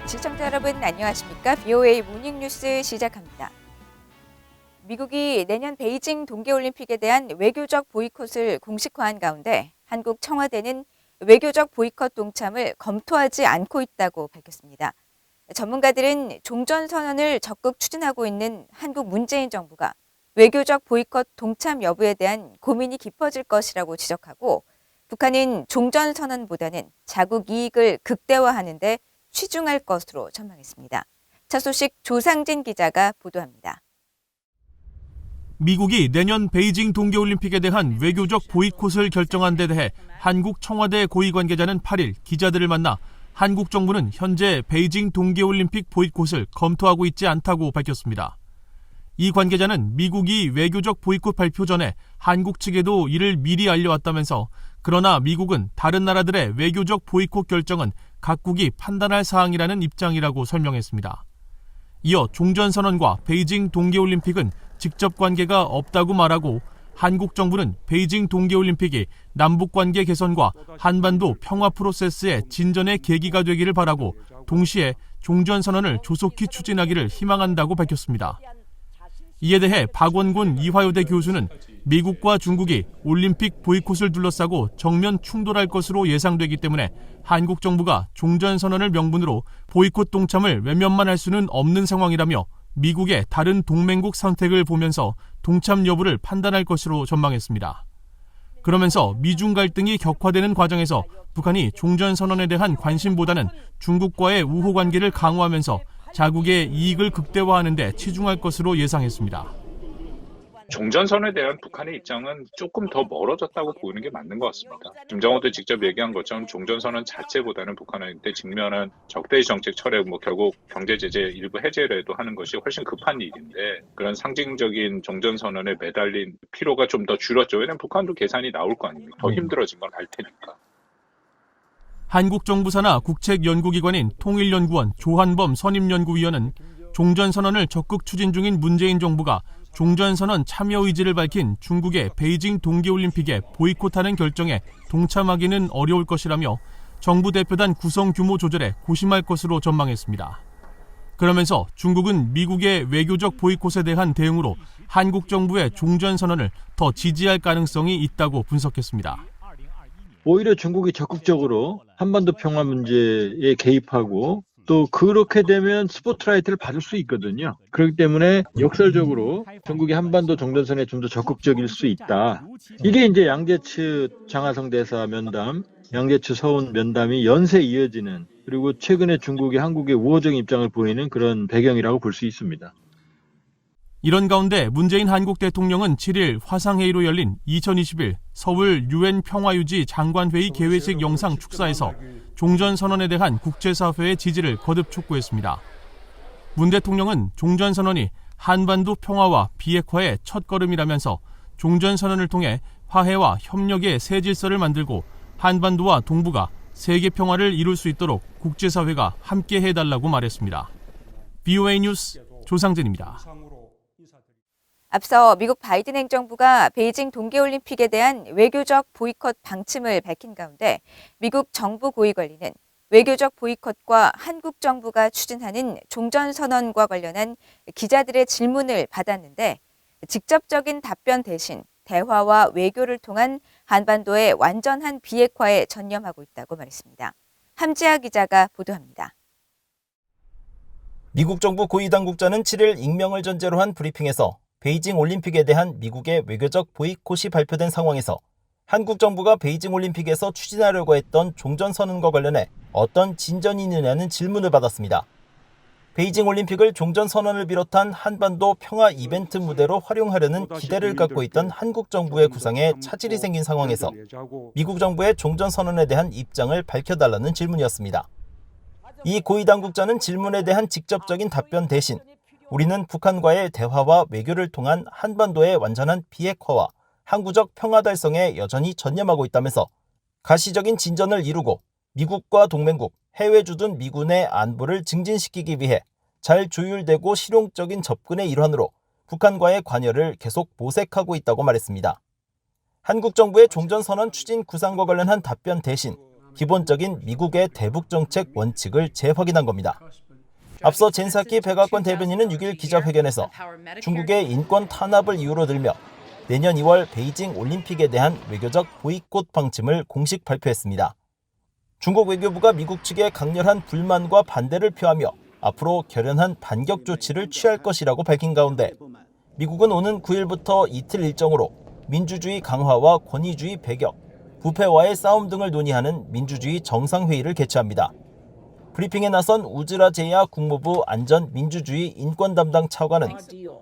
시청자 여러분 안녕하십니까? BOA 모닝뉴스 시작합니다. 미국이 내년 베이징 동계올림픽에 대한 외교적 보이콧을 공식화한 가운데 한국 청와대는 외교적 보이콧 동참을 검토하지 않고 있다고 밝혔습니다. 전문가들은 종전선언을 적극 추진하고 있는 한국 문재인 정부가 외교적 보이콧 동참 여부에 대한 고민이 깊어질 것이라고 지적하고 북한은 종전선언보다는 자국 이익을 극대화하는 데 치중할 것으로 전망했습니다. 첫 소식 조상진 기자가 보도합니다. 미국이 내년 베이징 동계올림픽에 대한 외교적 보이콧을 결정한 데 대해 한국 청와대 고위 관계자는 8일 기자들을 만나 한국 정부는 현재 베이징 동계올림픽 보이콧을 검토하고 있지 않다고 밝혔습니다. 이 관계자는 미국이 외교적 보이콧 발표 전에 한국 측에도 이를 미리 알려왔다면서 그러나 미국은 다른 나라들의 외교적 보이콧 결정은 각국이 판단할 사항이라는 입장이라고 설명했습니다. 이어 종전선언과 베이징 동계올림픽은 직접 관계가 없다고 말하고 한국 정부는 베이징 동계올림픽이 남북관계 개선과 한반도 평화 프로세스의 진전의 계기가 되기를 바라고 동시에 종전선언을 조속히 추진하기를 희망한다고 밝혔습니다. 이에 대해 박원곤 이화여대 교수는 미국과 중국이 올림픽 보이콧을 둘러싸고 정면 충돌할 것으로 예상되기 때문에 한국 정부가 종전선언을 명분으로 보이콧 동참을 외면만 할 수는 없는 상황이라며 미국의 다른 동맹국 선택을 보면서 동참 여부를 판단할 것으로 전망했습니다. 그러면서 미중 갈등이 격화되는 과정에서 북한이 종전선언에 대한 관심보다는 중국과의 우호 관계를 강화하면서 자국의 이익을 극대화하는 데 치중할 것으로 예상했습니다. 종전선언에 대한 북한의 입장은 조금 더 멀어졌다고 보이는 게 맞는 것 같습니다. 김정은도 직접 얘기한 것처럼 종전선언 자체보다는 북한한테 직면한 적대시 정책 철회, 결국 경제제재 일부 해제라도 하는 것이 훨씬 급한 일인데 그런 상징적인 종전선언에 매달린 피로가 좀 더 줄었죠. 왜냐하면 북한도 계산이 나올 거 아닙니까? 더 힘들어진 건 알 테니까. 한국 정부 산하 국책연구기관인 통일연구원 조한범 선임연구위원은 종전선언을 적극 추진 중인 문재인 정부가 종전선언 참여 의지를 밝힌 중국의 베이징 동계올림픽에 보이콧하는 결정에 동참하기는 어려울 것이라며 정부 대표단 구성 규모 조절에 고심할 것으로 전망했습니다. 그러면서 중국은 미국의 외교적 보이콧에 대한 대응으로 한국 정부의 종전선언을 더 지지할 가능성이 있다고 분석했습니다. 오히려 중국이 적극적으로 한반도 평화 문제에 개입하고 또 그렇게 되면 스포트라이트를 받을 수 있거든요. 그렇기 때문에 역설적으로 중국이 한반도 종전선언에 좀 더 적극적일 수 있다. 이게 이제 양재츠 장하성 대사 면담, 양재츠 서훈 면담이 연쇄 이어지는 그리고 최근에 중국이 한국의 우호적인 입장을 보이는 그런 배경이라고 볼 수 있습니다. 이런 가운데 문재인 한국 대통령은 7일 화상회의로 열린 2021 서울 UN 평화유지 장관회의 개회식 영상 축사에서 종전선언에 대한 국제사회의 지지를 거듭 촉구했습니다. 문 대통령은 종전선언이 한반도 평화와 비핵화의 첫걸음이라면서 종전선언을 통해 화해와 협력의 새 질서를 만들고 한반도와 동북아, 세계 평화를 이룰 수 있도록 국제사회가 함께 해달라고 말했습니다. BOA 뉴스 조상진입니다. 앞서 미국 바이든 행정부가 베이징 동계올림픽에 대한 외교적 보이콧 방침을 밝힌 가운데 미국 정부 고위 관리는 외교적 보이콧과 한국 정부가 추진하는 종전선언과 관련한 기자들의 질문을 받았는데 직접적인 답변 대신 대화와 외교를 통한 한반도의 완전한 비핵화에 전념하고 있다고 말했습니다. 함지아 기자가 보도합니다. 미국 정부 고위 당국자는 7일 익명을 전제로 한 브리핑에서 베이징 올림픽에 대한 미국의 외교적 보이콧이 발표된 상황에서 한국 정부가 베이징 올림픽에서 추진하려고 했던 종전선언과 관련해 어떤 진전이 있느냐는 질문을 받았습니다. 베이징 올림픽을 종전선언을 비롯한 한반도 평화 이벤트 무대로 활용하려는 기대를 갖고 있던 한국 정부의 구상에 차질이 생긴 상황에서 미국 정부의 종전선언에 대한 입장을 밝혀달라는 질문이었습니다. 이 고위 당국자는 질문에 대한 직접적인 답변 대신 우리는 북한과의 대화와 외교를 통한 한반도의 완전한 비핵화와 항구적 평화 달성에 여전히 전념하고 있다면서 가시적인 진전을 이루고 미국과 동맹국, 해외 주둔 미군의 안보를 증진시키기 위해 잘 조율되고 실용적인 접근의 일환으로 북한과의 관여를 계속 모색하고 있다고 말했습니다. 한국 정부의 종전선언 추진 구상과 관련한 답변 대신 기본적인 미국의 대북 정책 원칙을 재확인한 겁니다. 앞서 젠사키 백악관 대변인은 6일 기자회견에서 중국의 인권 탄압을 이유로 들며 내년 2월 베이징 올림픽에 대한 외교적 보이콧 방침을 공식 발표했습니다. 중국 외교부가 미국 측에 강렬한 불만과 반대를 표하며 앞으로 결연한 반격 조치를 취할 것이라고 밝힌 가운데 미국은 오는 9일부터 이틀 일정으로 민주주의 강화와 권위주의 배격, 부패와의 싸움 등을 논의하는 민주주의 정상회의를 개최합니다. 브리핑에 나선 우즈라 제야 국무부 안전민주주의 인권 담당 차관은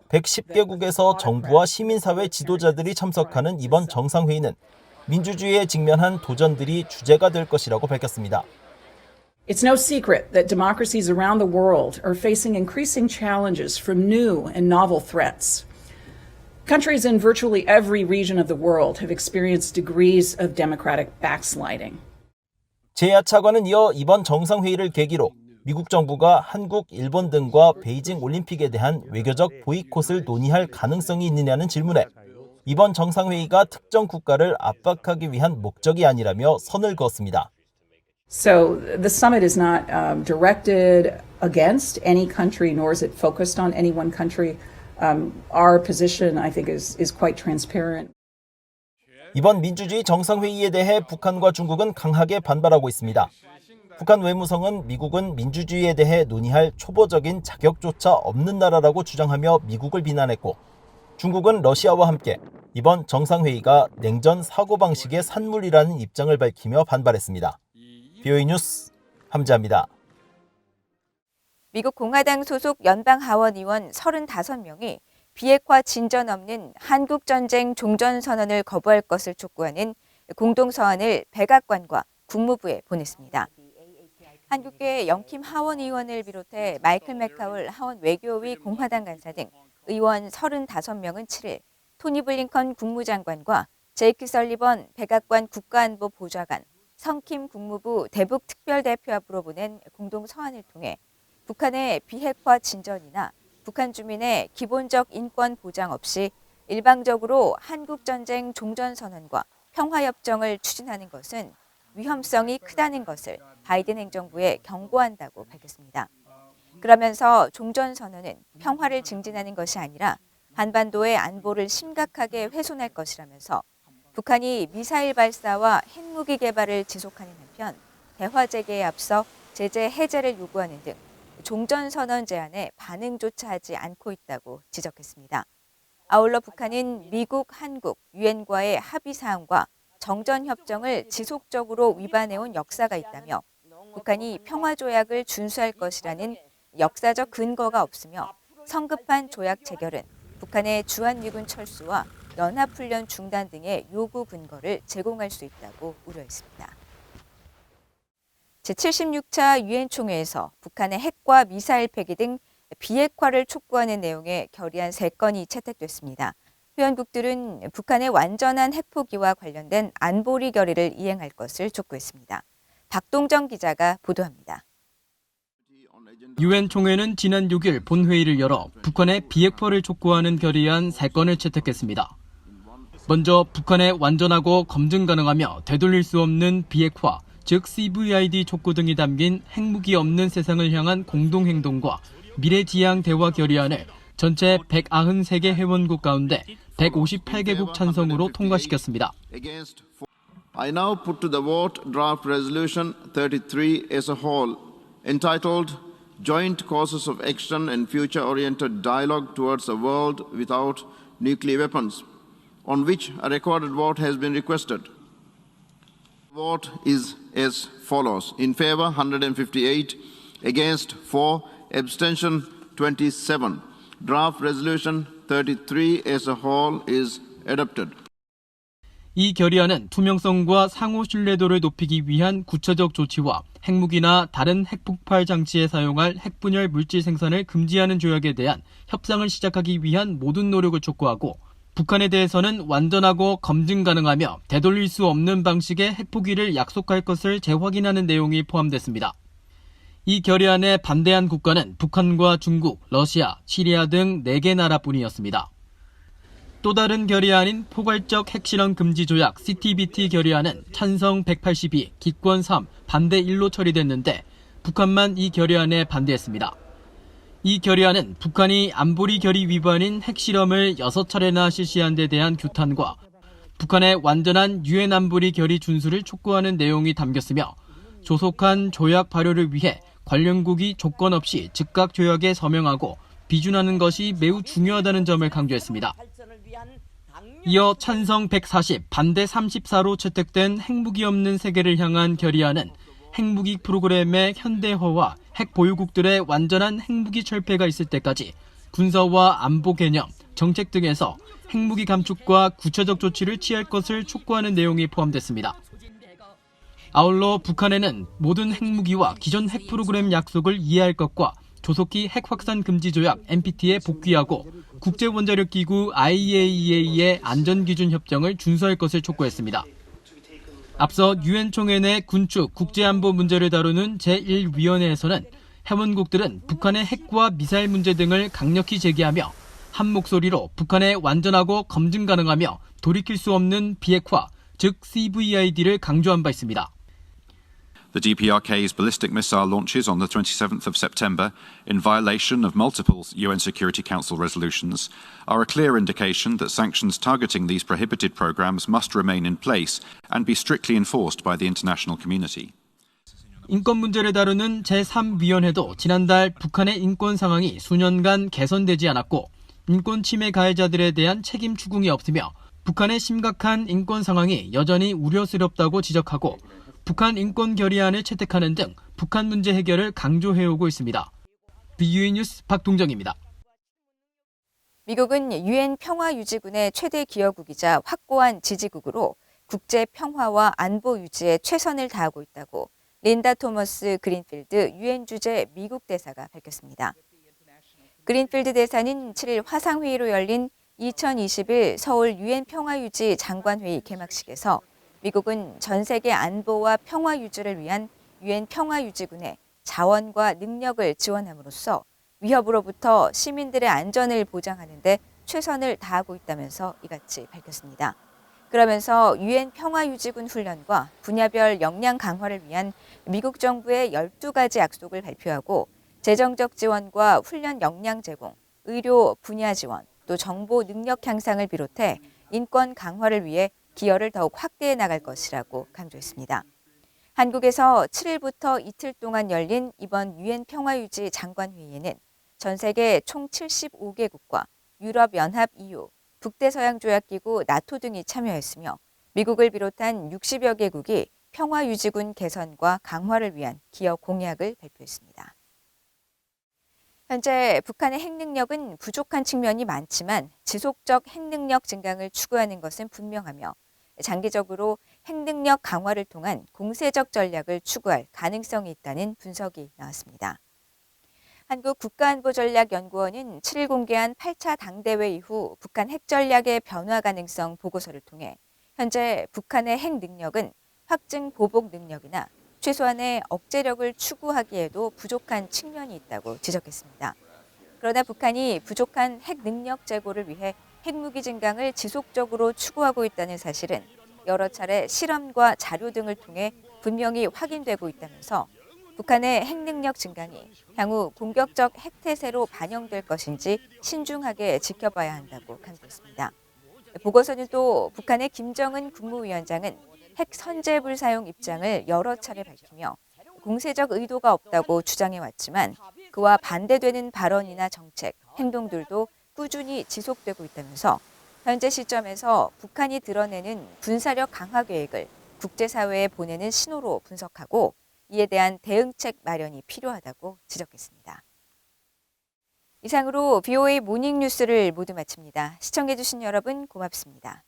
110개국에서 정부와 시민사회 지도자들이 참석하는 이번 정상회의는 민주주의에 직면한 도전들이 주제가 될 것이라고 밝혔습니다. It's no secret that democracies around the world are facing increasing challenges from new and novel threats. Countries in virtually every region of the world have experienced degrees of democratic backsliding. 제야 차관은 이어 이번 정상회의를 계기로 미국 정부가 한국, 일본 등과 베이징 올림픽에 대한 외교적 보이콧을 논의할 가능성이 있느냐는 질문에 이번 정상회의가 특정 국가를 압박하기 위한 목적이 아니라며 선을 그었습니다. So the summit is not directed against any country, nor is it focused on any one country. Our position, I think, is quite transparent. 이번 민주주의 정상회의에 대해 북한과 중국은 강하게 반발하고 있습니다. 북한 외무성은 미국은 민주주의에 대해 논의할 초보적인 자격조차 없는 나라라고 주장하며 미국을 비난했고 중국은 러시아와 함께 이번 정상회의가 냉전 사고방식의 산물이라는 입장을 밝히며 반발했습니다. BOA 뉴스 함재합니다. 미국 공화당 소속 연방하원 의원 35명이 비핵화 진전 없는 한국전쟁 종전선언을 거부할 것을 촉구하는 공동서한을 백악관과 국무부에 보냈습니다. 한국계 영킴 하원 의원을 비롯해 마이클 맥카울 하원 외교위 공화당 간사 등 의원 35명은 7일 토니 블링컨 국무장관과 제이크 설리번 백악관 국가안보 보좌관, 성킴 국무부 대북특별대표 앞으로 보낸 공동서한을 통해 북한의 비핵화 진전이나 북한 주민의 기본적 인권 보장 없이 일방적으로 한국전쟁 종전선언과 평화협정을 추진하는 것은 위험성이 크다는 것을 바이든 행정부에 경고한다고 밝혔습니다. 그러면서 종전선언은 평화를 증진하는 것이 아니라 한반도의 안보를 심각하게 훼손할 것이라면서 북한이 미사일 발사와 핵무기 개발을 지속하는 한편 대화 재개에 앞서 제재 해제를 요구하는 등 종전선언 제안에 반응조차 하지 않고 있다고 지적했습니다. 아울러 북한은 미국, 한국, 유엔과의 합의사항과 정전협정을 지속적으로 위반해온 역사가 있다며 북한이 평화조약을 준수할 것이라는 역사적 근거가 없으며 성급한 조약 체결은 북한의 주한미군 철수와 연합훈련 중단 등의 요구 근거를 제공할 수 있다고 우려했습니다. 제76차 유엔 총회에서 북한의 핵과 미사일 폐기 등 비핵화를 촉구하는 내용의 결의안 3건이 채택됐습니다. 회원국들은 북한의 완전한 핵포기와 관련된 안보리 결의를 이행할 것을 촉구했습니다. 박동정 기자가 보도합니다. 유엔 총회는 지난 6일 본회의를 열어 북한의 비핵화를 촉구하는 결의안 3건을 채택했습니다. 먼저 북한의 완전하고 검증 가능하며 되돌릴 수 없는 비핵화, 즉 CVID 촉구 등이 담긴 핵무기 없는 세상을 향한 공동행동과 미래지향 대화 결의안을 전체 193개 회원국 가운데 158개국 찬성으로 통과시켰습니다. I now put to the vote draft resolution 33 as a whole, entitled Joint Courses of Action and Future-Oriented Dialogue Towards a World Without Nuclear Weapons, on which a recorded vote has been requested. Vote is as follows. In favor, 158. Against, 4. Abstention, 27. Draft resolution 33 as a whole is adopted. 이 결의안은 투명성과 상호 신뢰도를 높이기 위한 구체적 조치와 핵무기나 다른 핵폭발 장치에 사용할 핵분열 물질 생산을 금지하는 조약에 대한 협상을 시작하기 위한 모든 노력을 촉구하고 북한에 대해서는 완전하고 검증 가능하며 되돌릴 수 없는 방식의 핵포기를 약속할 것을 재확인하는 내용이 포함됐습니다. 이 결의안에 반대한 국가는 북한과 중국, 러시아, 시리아 등 4개 나라뿐이었습니다. 또 다른 결의안인 포괄적 핵실험 금지 조약 CTBT 결의안은 찬성 182, 기권 3, 반대 1로 처리됐는데 북한만 이 결의안에 반대했습니다. 이 결의안은 북한이 안보리 결의 위반인 핵실험을 6차례나 실시한 데 대한 규탄과 북한의 완전한 유엔 안보리 결의 준수를 촉구하는 내용이 담겼으며 조속한 조약 발효를 위해 관련국이 조건 없이 즉각 조약에 서명하고 비준하는 것이 매우 중요하다는 점을 강조했습니다. 이어 찬성 140, 반대 34로 채택된 핵무기 없는 세계를 향한 결의안은 핵무기 프로그램의 현대화와 핵 보유국들의 완전한 핵무기 철폐가 있을 때까지 군사와 안보 개념, 정책 등에서 핵무기 감축과 구체적 조치를 취할 것을 촉구하는 내용이 포함됐습니다. 아울러 북한에는 모든 핵무기와 기존 핵 프로그램 약속을 이해할 것과 조속히 핵 확산 금지 조약 NPT에 복귀하고 국제원자력기구 IAEA의 안전기준 협정을 준수할 것을 촉구했습니다. 앞서 유엔 총회 내 군축 국제안보 문제를 다루는 제1위원회에서는 회원국들은 북한의 핵과 미사일 문제 등을 강력히 제기하며 한 목소리로 북한의 완전하고 검증 가능하며 돌이킬 수 없는 비핵화, 즉 CVID를 강조한 바 있습니다. The DPRK's ballistic missile launches on the 27th of September, in violation of multiple UN Security Council resolutions, are a clear indication that sanctions targeting these prohibited programs must remain in place and be strictly enforced by the international community. 인권 문제를 다루는 제3위원회도 지난달 북한의 인권 상황이 수년간 개선되지 않았고 인권 침해 가해자들에 대한 책임 추궁이 없으며 북한의 심각한 인권 상황이 여전히 우려스럽다고 지적하고 북한 인권 결의안을 채택하는 등 북한 문제 해결을 강조해오고 있습니다. BUA 뉴스 박동정입니다. 미국은 유엔 평화유지군의 최대 기여국이자 확고한 지지국으로 국제 평화와 안보 유지에 최선을 다하고 있다고 린다 토머스 그린필드 유엔 주재 미국 대사가 밝혔습니다. 그린필드 대사는 7일 화상회의로 열린 2021 서울 유엔 평화유지 장관회의 개막식에서 미국은 전 세계 안보와 평화 유지를 위한 유엔 평화유지군의 자원과 능력을 지원함으로써 위협으로부터 시민들의 안전을 보장하는 데 최선을 다하고 있다면서 이같이 밝혔습니다. 그러면서 유엔 평화유지군 훈련과 분야별 역량 강화를 위한 미국 정부의 12가지 약속을 발표하고 재정적 지원과 훈련 역량 제공, 의료 분야 지원, 또 정보 능력 향상을 비롯해 인권 강화를 위해 기여를 더욱 확대해 나갈 것이라고 강조했습니다. 한국에서 7일부터 이틀 동안 열린 이번 유엔 평화유지 장관회의에는 전 세계 총 75개국과 유럽연합 EU, 북대서양조약기구 나토 등이 참여했으며 미국을 비롯한 60여 개국이 평화유지군 개선과 강화를 위한 기여 공약을 발표했습니다. 현재 북한의 핵능력은 부족한 측면이 많지만 지속적 핵능력 증강을 추구하는 것은 분명하며 장기적으로 핵능력 강화를 통한 공세적 전략을 추구할 가능성이 있다는 분석이 나왔습니다. 한국국가안보전략연구원은 7일 공개한 8차 당대회 이후 북한 핵전략의 변화 가능성 보고서를 통해 현재 북한의 핵능력은 확증 보복 능력이나 최소한의 억제력을 추구하기에도 부족한 측면이 있다고 지적했습니다. 그러나 북한이 부족한 핵능력 제고를 위해 핵무기 증강을 지속적으로 추구하고 있다는 사실은 여러 차례 실험과 자료 등을 통해 분명히 확인되고 있다면서 북한의 핵능력 증강이 향후 공격적 핵태세로 반영될 것인지 신중하게 지켜봐야 한다고 강조했습니다. 보고서는 또 북한의 김정은 국무위원장은 핵 선제불 사용 입장을 여러 차례 밝히며 공세적 의도가 없다고 주장해왔지만 그와 반대되는 발언이나 정책, 행동들도 꾸준히 지속되고 있다면서 현재 시점에서 북한이 드러내는 군사력 강화 계획을 국제사회에 보내는 신호로 분석하고 이에 대한 대응책 마련이 필요하다고 지적했습니다. 이상으로 BOA 모닝뉴스를 모두 마칩니다. 시청해주신 여러분 고맙습니다.